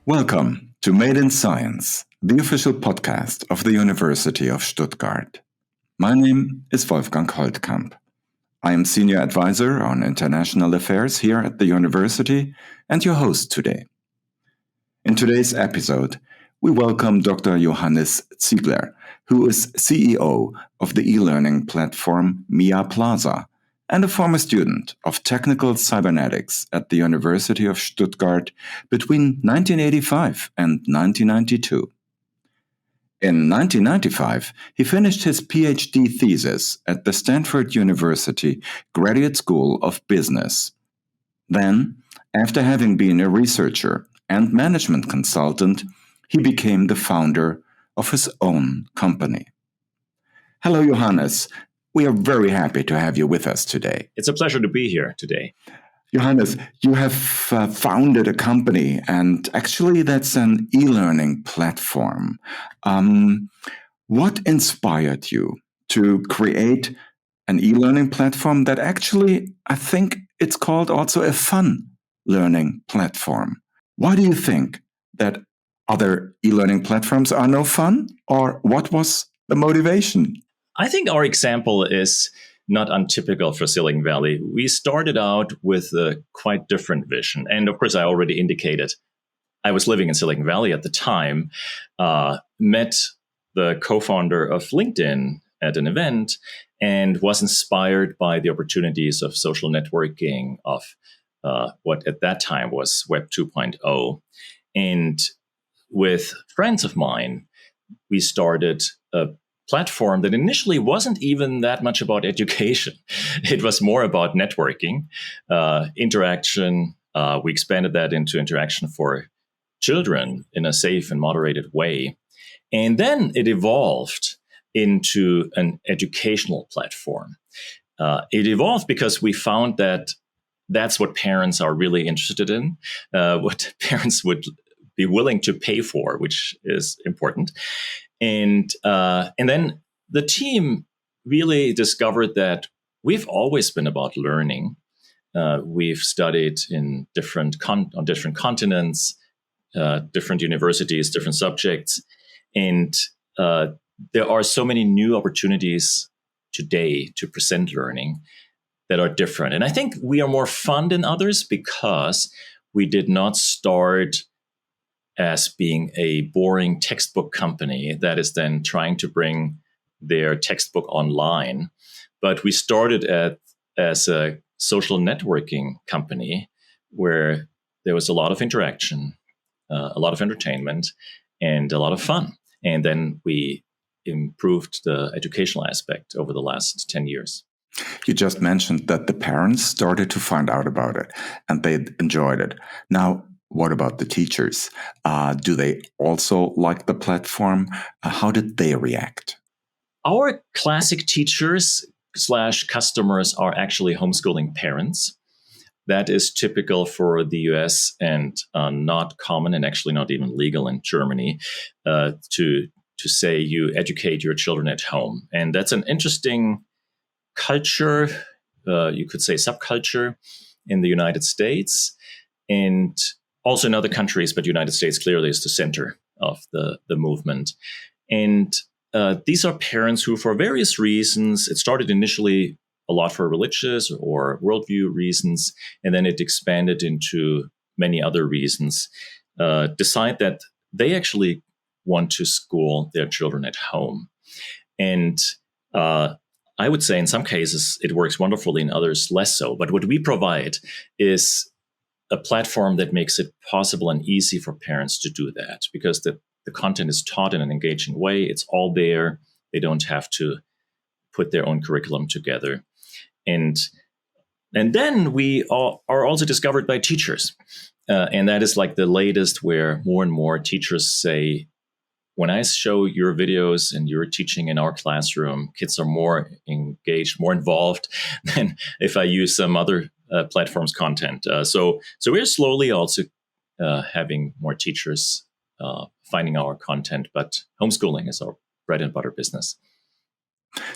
Welcome to Made in Science, the official podcast of the University of Stuttgart. My name is Wolfgang Holtkamp. I am Senior Advisor on International Affairs here at the University and your host today. In today's episode, we welcome Dr. Johannes Ziegler, who is CEO of the e-learning platform Mia Plaza and a former student of technical cybernetics at the University of Stuttgart between 1985 and 1992. In 1995, he finished his PhD thesis at the Stanford University Graduate School of Business. Then, after having been a researcher and management consultant, he became the founder of his own company. Hello, Johannes. We are very happy to have you with us today. It's a pleasure to be here today. Johannes, you have founded a company, and actually that's an e-learning platform. What inspired you to create an e-learning platform that actually, I think it's called also a fun learning platform? Why do you think that other e-learning platforms are no fun, or what was the motivation? I think our example is not untypical for Silicon Valley. We started out with a quite different vision. And of course, I already indicated I was living in Silicon Valley at the time, met the co-founder of LinkedIn at an event, and was inspired by the opportunities of social networking, of what at that time was Web 2.0. And with friends of mine, we started a platform that initially wasn't even that much about education. It was more about networking, interaction. We expanded that into interaction for children in a safe and moderated way. And then it evolved into an educational platform. It evolved because we found that that's what parents are really interested in, what parents would be willing to pay for, which is important. And then the team really discovered that we've always been about learning. We've studied in on different continents, different universities, different subjects. And there are so many new opportunities today to present learning that are different. And I think we are more fun than others because we did not start as being a boring textbook company that is then trying to bring their textbook online. But we started as a social networking company where there was a lot of interaction, a lot of entertainment, and a lot of fun. And then we improved the educational aspect over the last 10 years. You just mentioned that the parents started to find out about it and they enjoyed it. Now, what about the teachers? Do they also like the platform? How did they react? Our classic teachers / customers are actually homeschooling parents. That is typical for the US and not common and actually not even legal in Germany to say you educate your children at home. And that's an interesting culture, you could say subculture in the United States. And also in other countries, but the United States clearly is the center of the movement. And these are parents who, for various reasons, it started initially a lot for religious or worldview reasons, and then it expanded into many other reasons, decide that they actually want to school their children at home. And I would say in some cases it works wonderfully, in others less so. But what we provide is a platform that makes it possible and easy for parents to do that because the content is taught in an engaging way. It's all there. They don't have to put their own curriculum together. And then we are also discovered by teachers. And that is like the latest where more and more teachers say, when I show your videos and you're teaching in our classroom, kids are more engaged, more involved than if I use some other platform's content. So we're slowly also having more teachers finding our content, but homeschooling is our bread and butter business.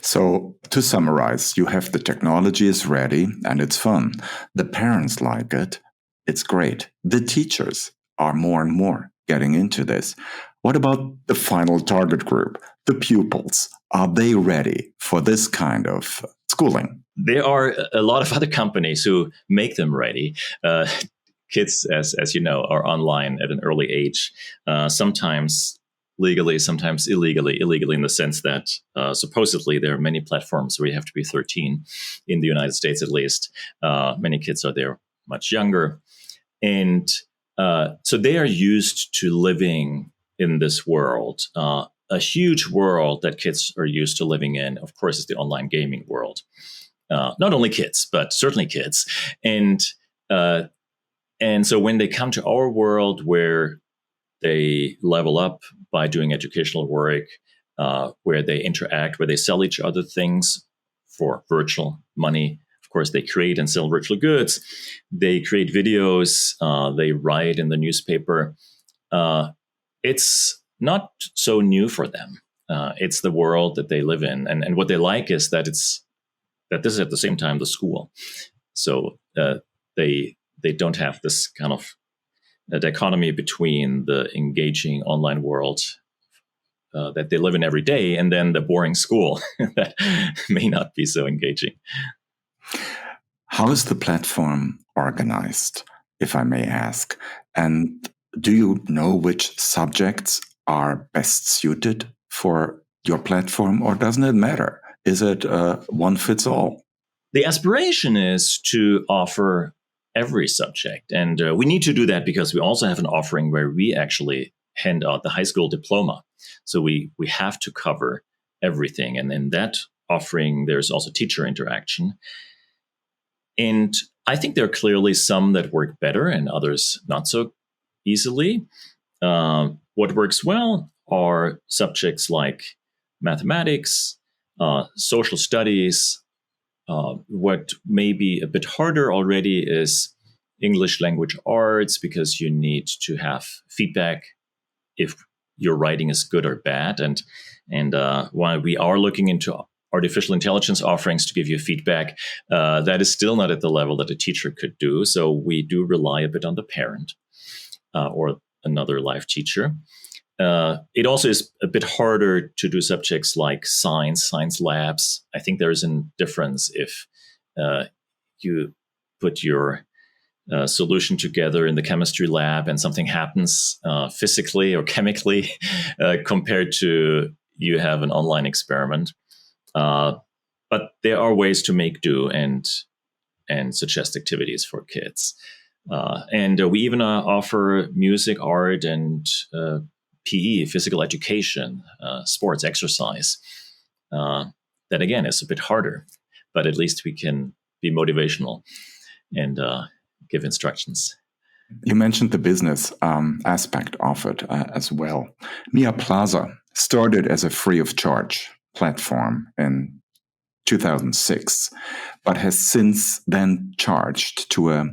So to summarize, you have the technology is ready and it's fun. The parents like it. It's great. The teachers are more and more getting into this. What about the final target group, the pupils? Are they ready for this kind of schooling? There are a lot of other companies who make them ready. Kids, as you know, are online at an early age, sometimes legally, sometimes illegally. Illegally in the sense that supposedly there are many platforms where you have to be 13, in the United States at least. Many kids are there much younger. And so they are used to living in this world. A huge world that kids are used to living in, of course, is the online gaming world. Not only kids, but certainly kids. And so when they come to our world where they level up by doing educational work, where they interact, where they sell each other things for virtual money. Of course, they create and sell virtual goods. They create videos. They write in the newspaper. It's not so new for them. It's the world that they live in. And what they like is that this is at the same time the school. So they don't have this kind of dichotomy between the engaging online world that they live in every day and then the boring school that may not be so engaging. How is the platform organized, if I may ask? And do you know which subjects are best suited for your platform, or doesn't it matter? Is it one fits all? The aspiration is to offer every subject. And we need to do that because we also have an offering where we actually hand out the high school diploma. So we have to cover everything. And in that offering, there's also teacher interaction. And I think there are clearly some that work better and others not so easily. What works well are subjects like mathematics, social studies. What may be a bit harder already is English language arts, because you need to have feedback if your writing is good or bad. And while we are looking into artificial intelligence offerings to give you feedback, that is still not at the level that a teacher could do. So we do rely a bit on the parent or another live teacher. It also is a bit harder to do subjects like science labs. I think there is a difference if you put your solution together in the chemistry lab and something happens physically or chemically compared to you have an online experiment. But there are ways to make do and suggest activities for kids. And we even offer music, art, and PE, physical education, sports, exercise. That again is a bit harder, but at least we can be motivational and give instructions. You mentioned the business aspect of it as well. Mia Plaza started as a free of charge platform in 2006, but has since then charged to a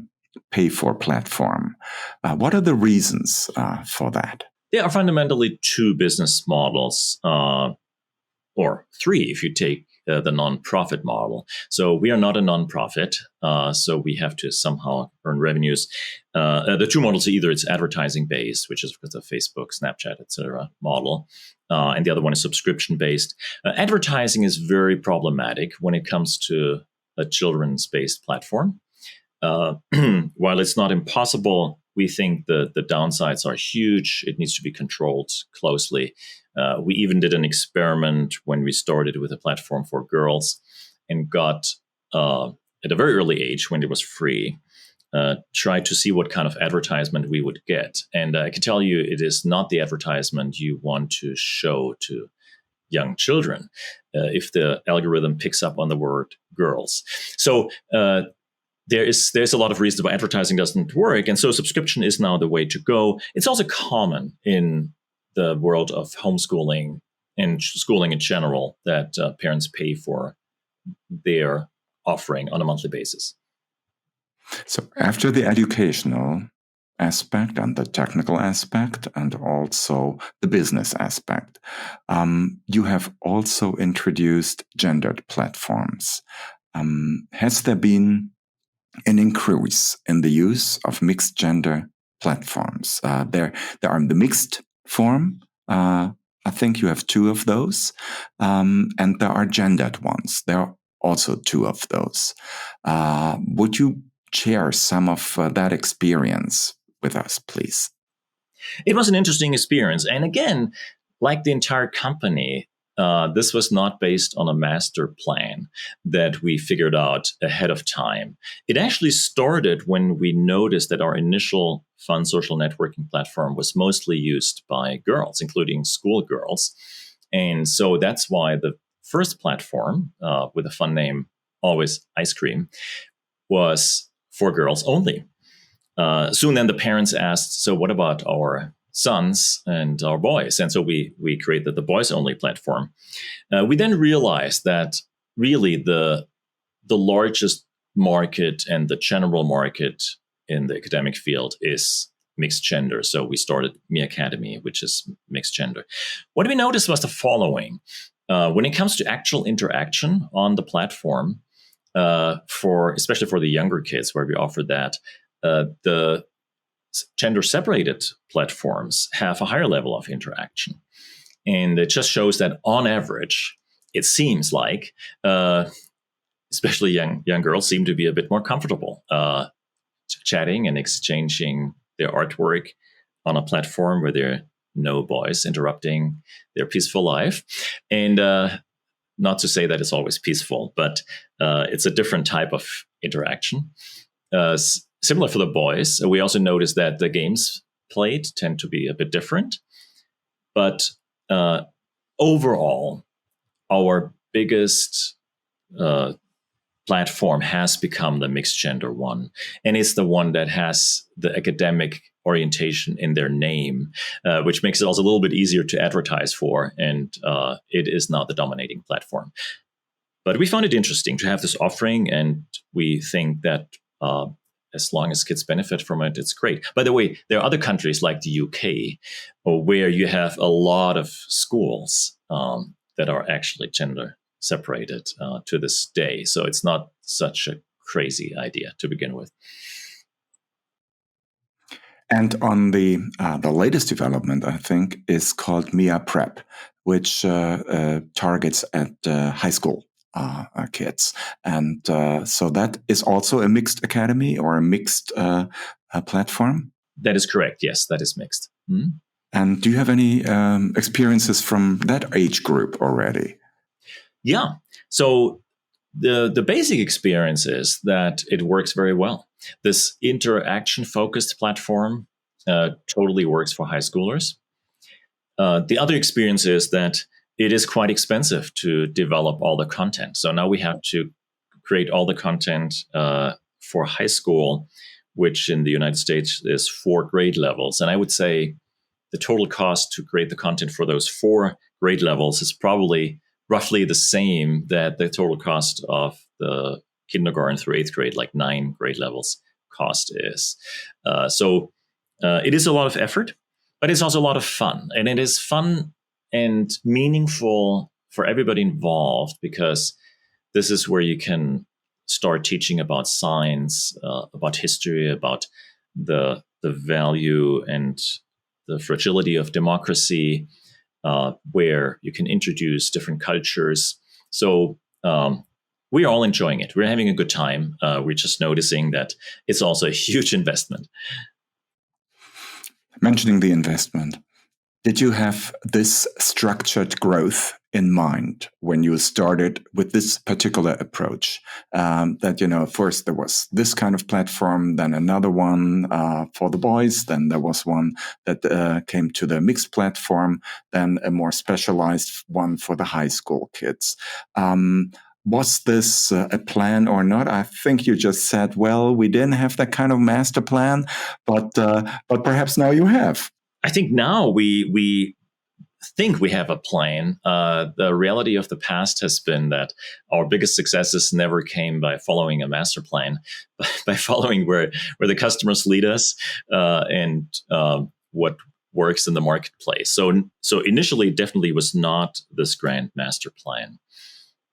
pay for platform. What are the reasons for that? There are fundamentally two business models, or three if you take the nonprofit model. So we are not a nonprofit, so we have to somehow earn revenues. The two models are either it's advertising based, which is because of Facebook, Snapchat, etc. model, and the other one is subscription based. Advertising is very problematic when it comes to a children's based platform. While it's not impossible, we think the downsides are huge. It needs to be controlled closely. We even did an experiment when we started with a platform for girls and got, at a very early age, when it was free, tried to see what kind of advertisement we would get. And I can tell you, it is not the advertisement you want to show to young children if the algorithm picks up on the word girls. So there's a lot of reasons why advertising doesn't work. And so subscription is now the way to go. It's also common in the world of homeschooling and schooling in general that parents pay for their offering on a monthly basis. So after the educational aspect and the technical aspect and also the business aspect, you have also introduced gendered platforms. Has there been an increase in the use of mixed gender platforms. There are the mixed form. I think you have two of those, and there are gendered ones. There are also two of those. Would you share some of that experience with us, please? It was an interesting experience. And again, like the entire company, this was not based on a master plan that we figured out ahead of time. It actually started when we noticed that our initial fun social networking platform was mostly used by girls, including schoolgirls. And so that's why the first platform, with a fun name, Always Ice Cream, was for girls only. Soon then the parents asked, so what about our sons and our boys? And so we created the boys only platform. We then realized that really the largest market and the general market in the academic field is mixed gender. So we started Me Academy, which is mixed gender. What we noticed was the following. When it comes to actual interaction on the platform, especially for the younger kids where we offered that, the gender-separated platforms have a higher level of interaction. And it just shows that on average, it seems like, especially young girls seem to be a bit more comfortable chatting and exchanging their artwork on a platform where there are no boys interrupting their peaceful life. And not to say that it's always peaceful, but it's a different type of interaction. Similar for the boys, we also noticed that the games played tend to be a bit different. But overall, our biggest platform has become the mixed gender one. And it's the one that has the academic orientation in their name, which makes it also a little bit easier to advertise for. And it is not the dominating platform. But we found it interesting to have this offering, and we think that as long as kids benefit from it, it's great. By the way, there are other countries like the UK where you have a lot of schools that are actually gender separated to this day. So it's not such a crazy idea to begin with. And on the latest development, I think, is called MIA Prep, which targets at high school kids. And so that is also a mixed academy or a mixed platform? That is correct. Yes, that is mixed. Mm-hmm. And do you have any experiences from that age group already? Yeah. So the basic experience is that it works very well. This interaction-focused platform totally works for high schoolers. The other experience is that it is quite expensive to develop all the content. So now we have to create all the content for high school, which in the United States is 4 grade levels. And I would say the total cost to create the content for those 4 grade levels is probably roughly the same that the total cost of the kindergarten through 8th grade, like 9 grade levels cost is. So it is a lot of effort, but it's also a lot of fun. And it is fun and meaningful for everybody involved, because this is where you can start teaching about science, about history, about the value and the fragility of democracy, where you can introduce different cultures. So we're all enjoying it. We're having a good time. We're just noticing that it's also a huge investment. Mentioning the investment, did you have this structured growth in mind when you started with this particular approach? That, first there was this kind of platform, then another one for the boys, then there was one that came to the mixed platform, then a more specialized one for the high school kids. Was this a plan or not? I think you just said, well, we didn't have that kind of master plan, but perhaps now you have. I think now we think we have a plan. The reality of the past has been that our biggest successes never came by following a master plan, but by following where the customers lead us and what works in the marketplace. So initially, definitely was not this grand master plan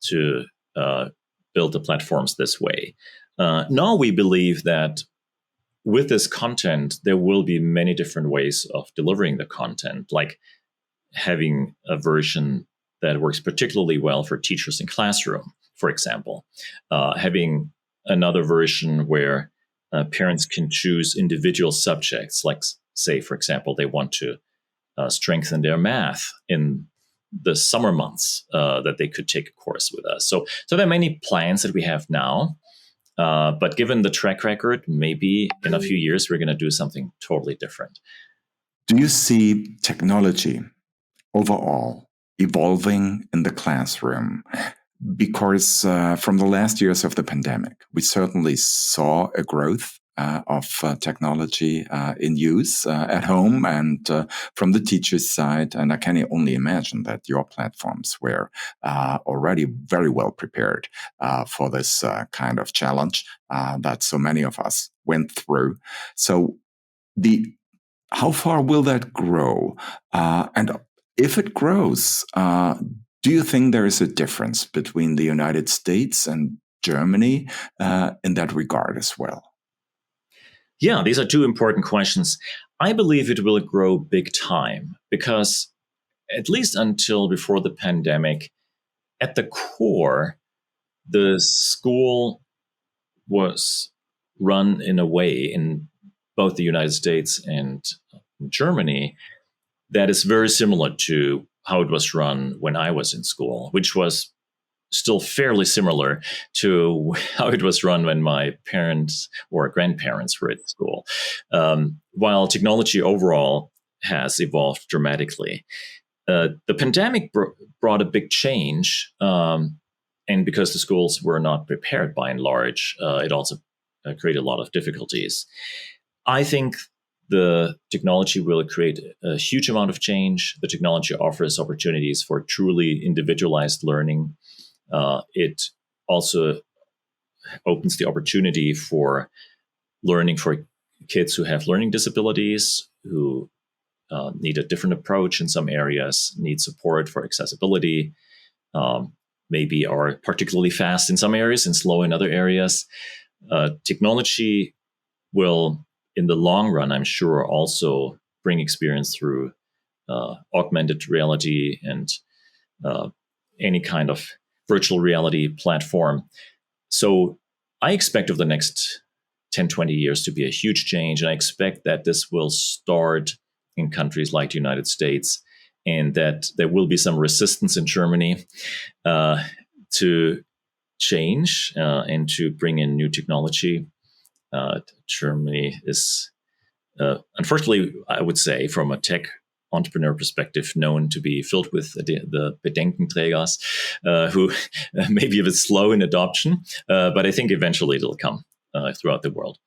to build the platforms this way. Now we believe that with this content, there will be many different ways of delivering the content, like having a version that works particularly well for teachers in classroom, for example, having another version where parents can choose individual subjects, like, say, for example, they want to strengthen their math in the summer months, that they could take a course with us. So there are many plans that we have now. But given the track record, maybe in a few years, we're going to do something totally different. Do you see technology overall evolving in the classroom? Because from the last years of the pandemic, we certainly saw a growth of technology in use at home and from the teacher's side. And I can only imagine that your platforms were already very well prepared for this kind of challenge that so many of us went through. So how far will that grow? And if it grows, do you think there is a difference between the United States and Germany in that regard as well? Yeah, these are two important questions. I believe it will grow big time because, at least until before the pandemic, at the core, the school was run in a way in both the United States and Germany that is very similar to how it was run when I was in school, which was still fairly similar to how it was run when my parents or grandparents were at school. While technology overall has evolved dramatically, the pandemic brought a big change. And because the schools were not prepared by and large, it also created a lot of difficulties. I think the technology will create a huge amount of change. The technology offers opportunities for truly individualized learning. It also opens the opportunity for learning for kids who have learning disabilities, who need a different approach in some areas, need support for accessibility, maybe are particularly fast in some areas and slow in other areas. Technology will, in the long run, I'm sure, also bring experience through augmented reality and any kind of virtual reality platform. So I expect over the next 10, 20 years to be a huge change. And I expect that this will start in countries like the United States, and that there will be some resistance in Germany to change and to bring in new technology. Germany is, unfortunately, I would say, from a tech entrepreneur perspective, known to be filled with the Bedenkenträgers, who may be a bit slow in adoption, but I think eventually it'll come throughout the world.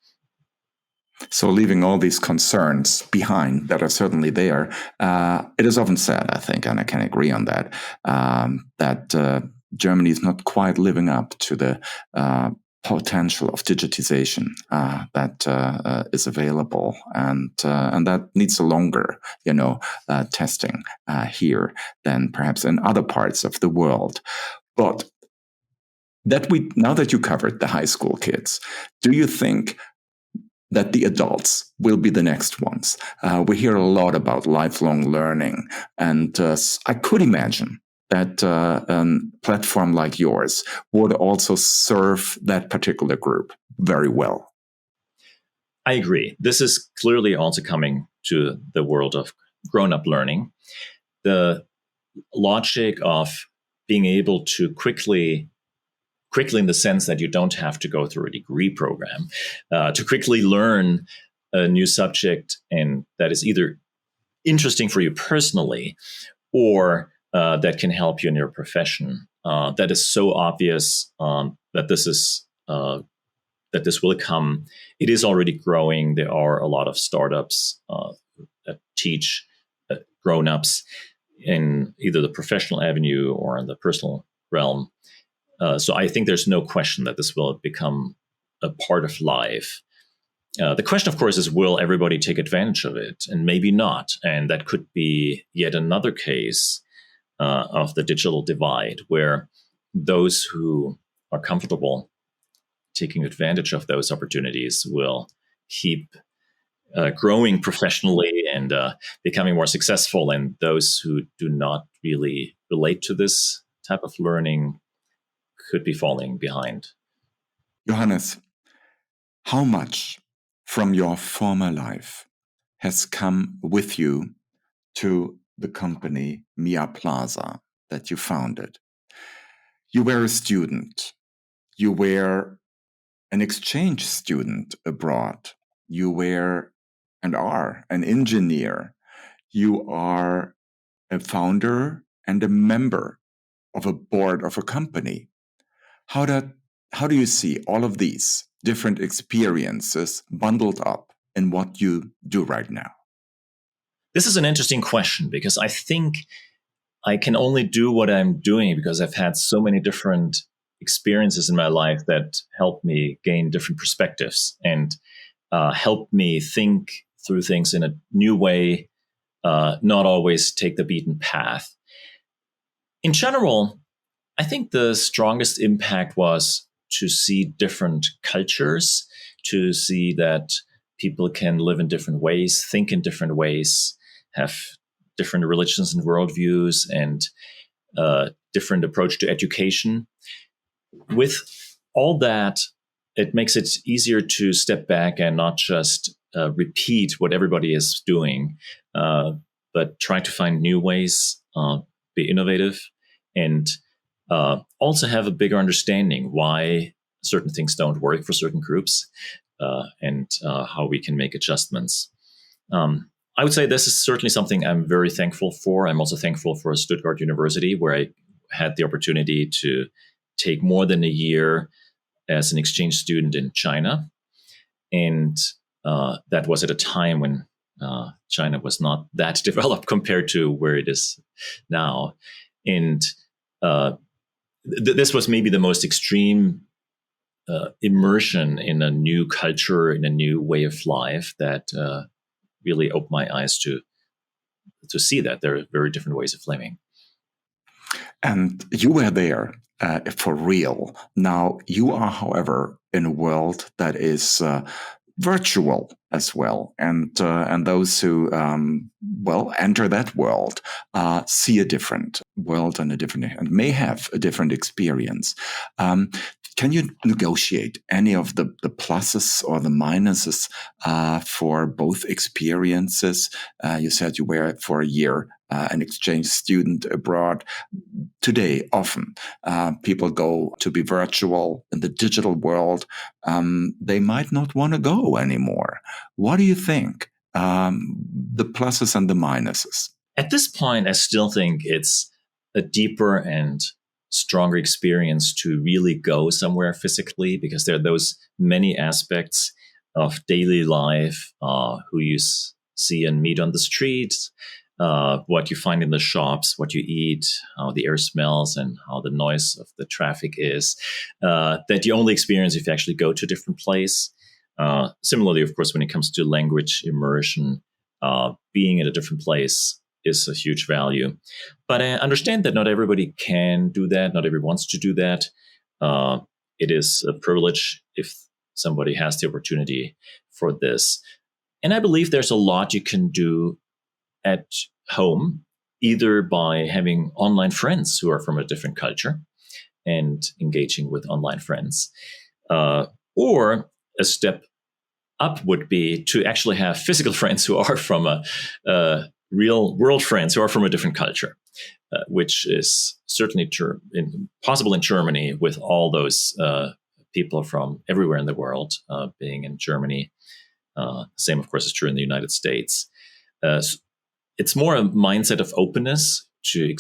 So leaving all these concerns behind that are certainly there, it is often said, I think, and I can agree on that, that Germany is not quite living up to the potential of digitization that is available, and that needs a longer, testing here than perhaps in other parts of the world. But now that you covered the high school kids, do you think that the adults will be the next ones? We hear a lot about lifelong learning, and I could imagine that a platform like yours would also serve that particular group very well. I agree. This is clearly also coming to the world of grown-up learning. The logic of being able to quickly in the sense that you don't have to go through a degree program, to quickly learn a new subject, and that is either interesting for you personally or that can help you in your profession. That is so obvious that this will come. It is already growing. There are a lot of startups that teach grown-ups in either the professional avenue or in the personal realm. So I think there's no question that this will become a part of life. The question, of course, is, will everybody take advantage of it? And maybe not. And that could be yet another case of the digital divide, where those who are comfortable taking advantage of those opportunities will keep growing professionally and becoming more successful. And those who do not really relate to this type of learning could be falling behind. Johannes, how much from your former life has come with you to the company Mia Plaza that you founded? You were a student. You were an exchange student abroad. You were and are an engineer. You are a founder and a member of a board of a company. How do you see all of these different experiences bundled up in what you do right now? This is an interesting question because I think I can only do what I'm doing because I've had so many different experiences in my life that help me gain different perspectives and help me think through things in a new way, not always take the beaten path. In general, I think the strongest impact was to see different cultures, to see that people can live in different ways, think in different ways, have different religions and worldviews, and different approach to education. With all that, it makes it easier to step back and not just repeat what everybody is doing, but try to find new ways, be innovative, and also have a bigger understanding why certain things don't work for certain groups, and how we can make adjustments. I would say this is certainly something I'm very thankful for. I'm also thankful for Stuttgart University, where I had the opportunity to take more than a year as an exchange student in China. And that was at a time when China was not that developed compared to where it is now. And this was maybe the most extreme immersion in a new culture, in a new way of life that really opened my eyes to see that there are very different ways of living. And you were there for real. Now, you are, however, in a world that is virtual as well. And those who, enter that world see a different world and may have a different experience. Can you negotiate any of the pluses or the minuses for both experiences? You said you were for a year an exchange student abroad. Today, often people go to be virtual in the digital world. They might not want to go anymore. What do you think? The pluses and the minuses? At this point, I still think it's a deeper and stronger experience to really go somewhere physically, because there are those many aspects of daily life, who you see and meet on the streets, what you find in the shops, what you eat, how the air smells, and how the noise of the traffic is, that you only experience if you actually go to a different place. Similarly, of course, when it comes to language immersion, being in a different place is a huge value. But I understand that not everybody can do that. Not everybody wants to do that. It is a privilege if somebody has the opportunity for this. And I believe there's a lot you can do at home, either by having online friends who are from a different culture and engaging with online friends, or a step up would be to actually have physical friends who are from a real world friends who are from a different culture, which is certainly possible in Germany with all those people from everywhere in the world being in Germany. Same, of course, is true in the United States. It's more a mindset of openness to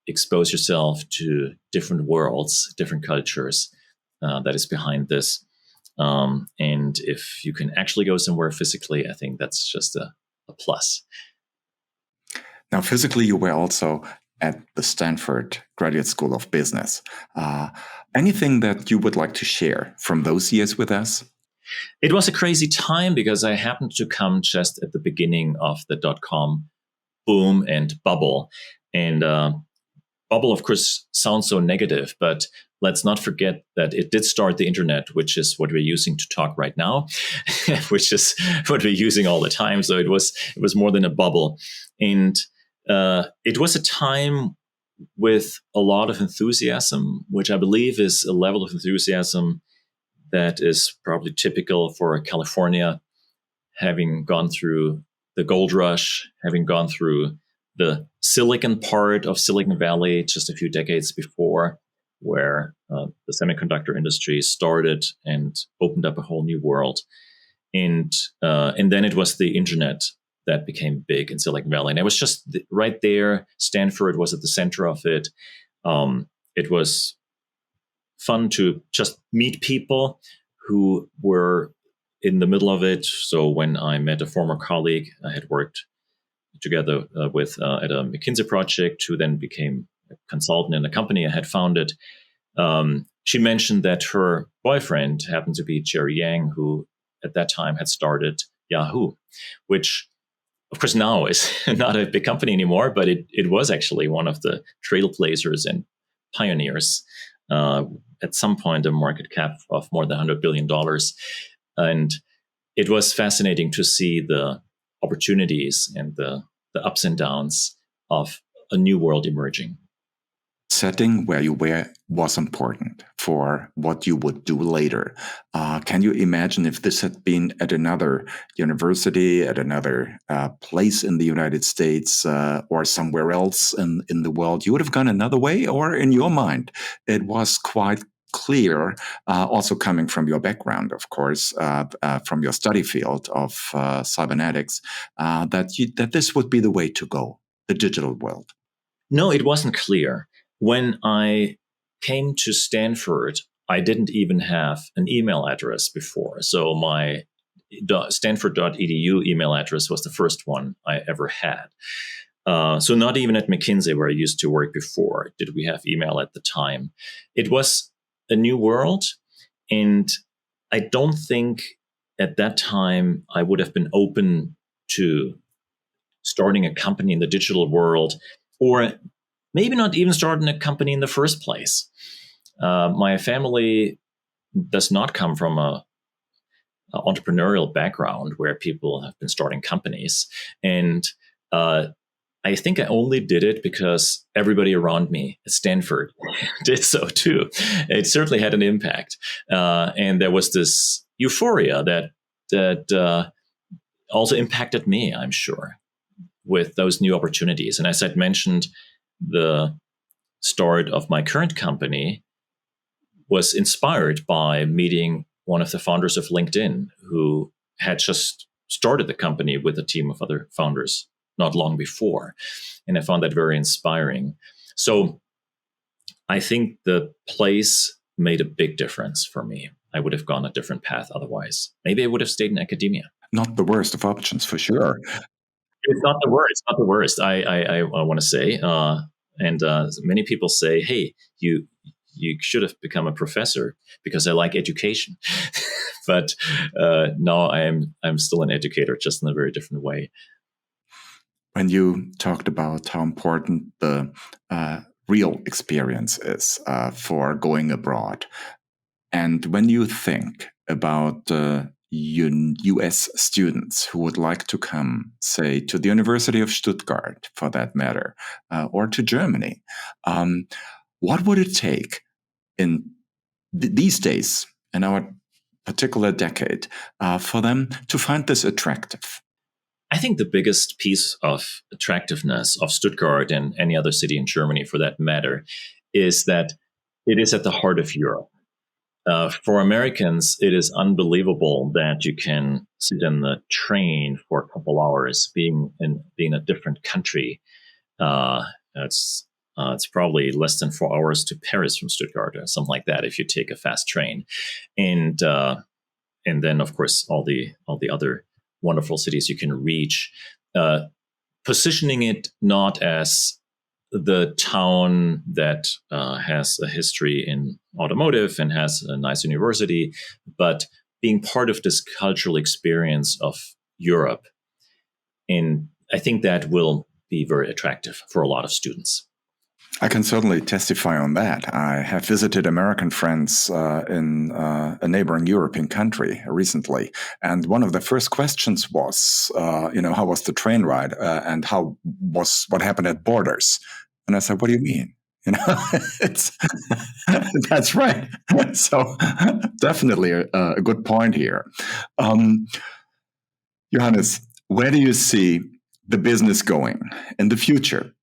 expose yourself to different worlds, different cultures that is behind this. And if you can actually go somewhere physically, I think that's just a plus. Now, physically, you were also at the Stanford Graduate School of Business. Anything that you would like to share from those years with us? It was a crazy time because I happened to come just at the beginning of the .com boom and bubble. And bubble, of course, sounds so negative, but let's not forget that it did start the internet, which is what we're using to talk right now, which is what we're using all the time. So it was more than a bubble. And it was a time with a lot of enthusiasm, which I believe is a level of enthusiasm that is probably typical for California, having gone through the gold rush, having gone through the silicon part of Silicon Valley just a few decades before, where the semiconductor industry started and opened up a whole new world. And then it was the internet that became big in Silicon Valley. And it was just right there. Stanford was at the center of it. It was fun to just meet people who were in the middle of it. So when I met a former colleague I had worked together with at a McKinsey project, who then became a consultant in a company I had founded, she mentioned that her boyfriend happened to be Jerry Yang, who at that time had started Yahoo, which of course now is not a big company anymore, but it was actually one of the trailblazers and pioneers. At some point, a market cap of more than $100 billion. And it was fascinating to see the opportunities and the ups and downs of a new world emerging. Setting where you were was important for what you would do later. Can you imagine if this had been at another university, at another place in the United States, or somewhere else in the world, you would have gone another way? Or in your mind, it was quite clear, also coming from your background, of course, from your study field of cybernetics, that this would be the way to go, the digital world? No, it wasn't clear. When I came to Stanford, I didn't even have an email address before. So my stanford.edu email address was the first one I ever had. So not even at McKinsey, where I used to work before, did we have email at the time. It was a new world. And I don't think at that time I would have been open to starting a company in the digital world, or maybe not even starting a company in the first place. My family does not come from a entrepreneurial background where people have been starting companies. And I think I only did it because everybody around me at Stanford did so too. It certainly had an impact. And there was this euphoria that also impacted me, I'm sure, with those new opportunities. And as I'd mentioned, the start of my current company was inspired by meeting one of the founders of LinkedIn, who had just started the company with a team of other founders not long before. And I found that very inspiring. So I think the place made a big difference for me. I would have gone a different path otherwise. Maybe I would have stayed in academia. Not the worst of options, for sure. It's not the worst. It's not the worst. I want to say, and many people say, "Hey, you should have become a professor because I like education." But no, I'm still an educator, just in a very different way. When you talked about how important the real experience is for going abroad, and when you think about US students who would like to come, say, to the University of Stuttgart, for that matter, or to Germany, what would it take in these days, in our particular decade, for them to find this attractive? I think the biggest piece of attractiveness of Stuttgart and any other city in Germany, for that matter, is that it is at the heart of Europe. For Americans, it is unbelievable that you can sit in the train for a couple hours, being in a different country. It's probably less than 4 hours to Paris from Stuttgart, or something like that, if you take a fast train, and then of course all the other wonderful cities you can reach. Positioning it not as the town that has a history in automotive and has a nice university, but being part of this cultural experience of Europe. And I think that will be very attractive for a lot of students. I can certainly testify on that. I have visited American friends in a neighboring European country recently, and one of the first questions was, how was the train ride, and what happened at borders? And I said, "What do you mean?" It's that's right. So definitely a good point here, Johannes. Where do you see the business going in the future?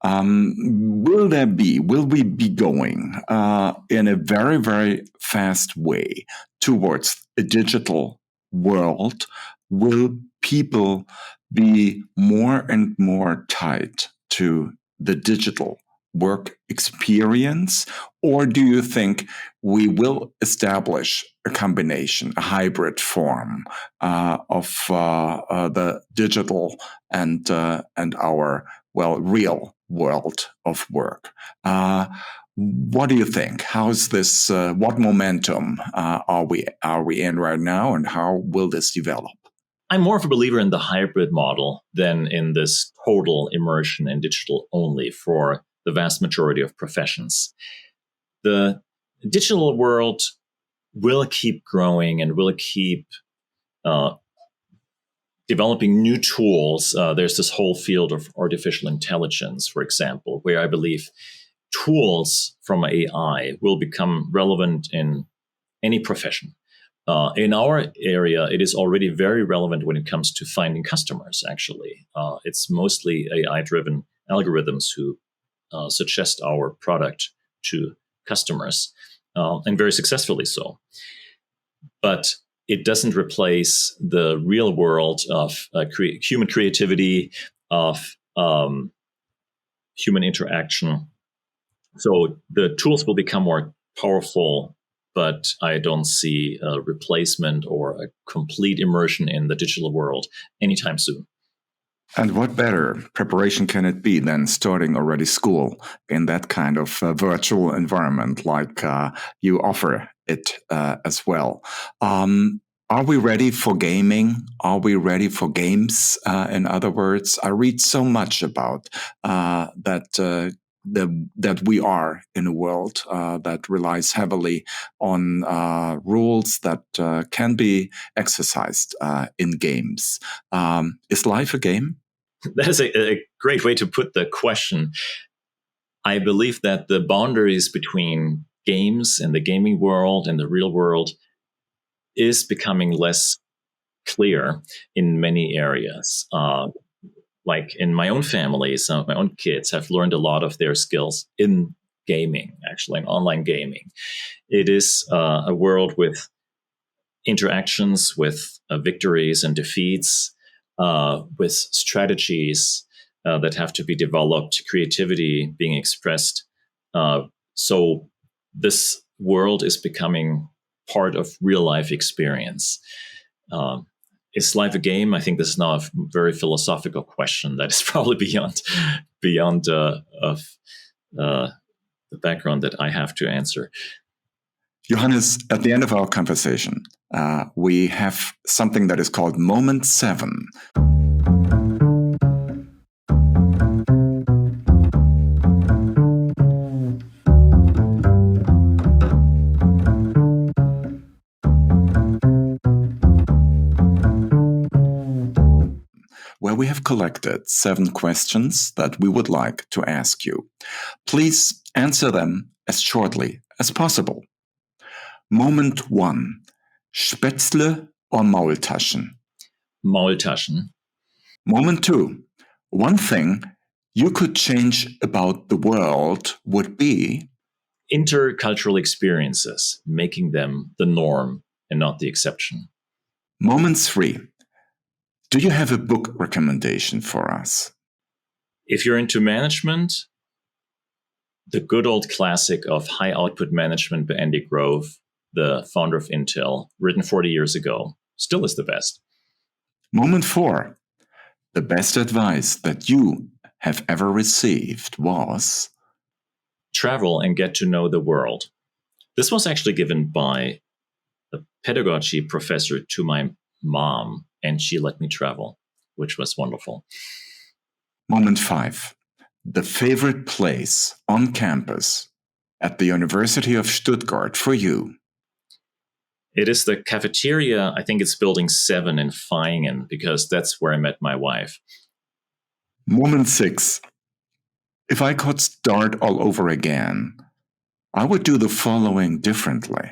Will we be going in a very, very fast way towards a digital world? Will people be more and more tied to the digital work experience? Or do you think we will establish a combination, a hybrid form of the digital and our real world of work? What do you think? How's this? What momentum are we in right now, and how will this develop? I'm more of a believer in the hybrid model than in this total immersion in digital only for the vast majority of professions. The digital world will keep growing and will keep developing new tools. There's this whole field of artificial intelligence, for example, where I believe tools from AI will become relevant in any profession. In our area, it is already very relevant when it comes to finding customers, actually. It's mostly AI-driven algorithms who suggest our product to customers, and very successfully so. But it doesn't replace the real world of human creativity, of human interaction. So the tools will become more powerful, but I don't see a replacement or a complete immersion in the digital world anytime soon. And what better preparation can it be than starting already school in that kind of virtual environment like you offer it as well? Are we ready for gaming? Are we ready for games? In other words, I read so much about that we are in a world that relies heavily on rules that can be exercised in games. Is life a game? That is a great way to put the question. I believe that the boundaries between games and the gaming world and the real world is becoming less clear in many areas. Like in my own family, some of my own kids have learned a lot of their skills in gaming, actually, in online gaming. It is a world with interactions, with victories and defeats, with strategies that have to be developed, creativity being expressed. So this world is becoming part of real life experience. Is life a game? I think this is now a very philosophical question that is probably beyond of the background that I have to answer. Johannes, at the end of our conversation, we have something that is called Moment 7. Where we have collected 7 questions that we would like to ask you. Please answer them as shortly as possible. Moment 1. Spätzle or Maultaschen? Maultaschen. Moment 2. One thing you could change about the world would be intercultural experiences, making them the norm and not the exception. Moment 3. Do you have a book recommendation for us? If you're into management, the good old classic of High Output Management by Andy Grove, the founder of Intel, written 40 years ago, still is the best. Moment 4. The best advice that you have ever received was? Travel and get to know the world. This was actually given by a pedagogy professor to my mom, and she let me travel, which was wonderful. Moment 5. the favorite place on campus at the University of Stuttgart for you? It is the cafeteria. I think it's building 7 in Vaihingen, because that's where I met my wife. Moment 6. If I could start all over again, I would do the following differently.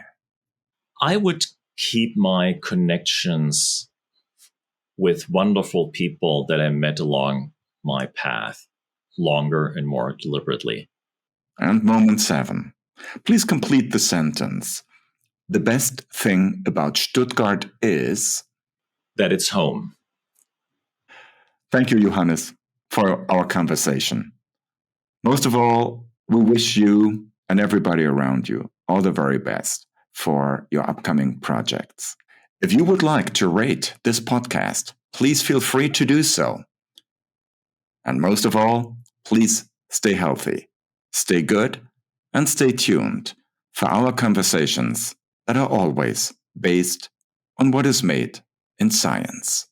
I would keep my connections with wonderful people that I met along my path longer and more deliberately. And moment 7. Please complete the sentence. The best thing about Stuttgart is that it's home. Thank you, Johannes, for our conversation. Most of all, we wish you and everybody around you all the very best for your upcoming projects. If you would like to rate this podcast, please feel free to do so. And most of all, please stay healthy, stay good, and stay tuned for our conversations that are always based on what is made in science.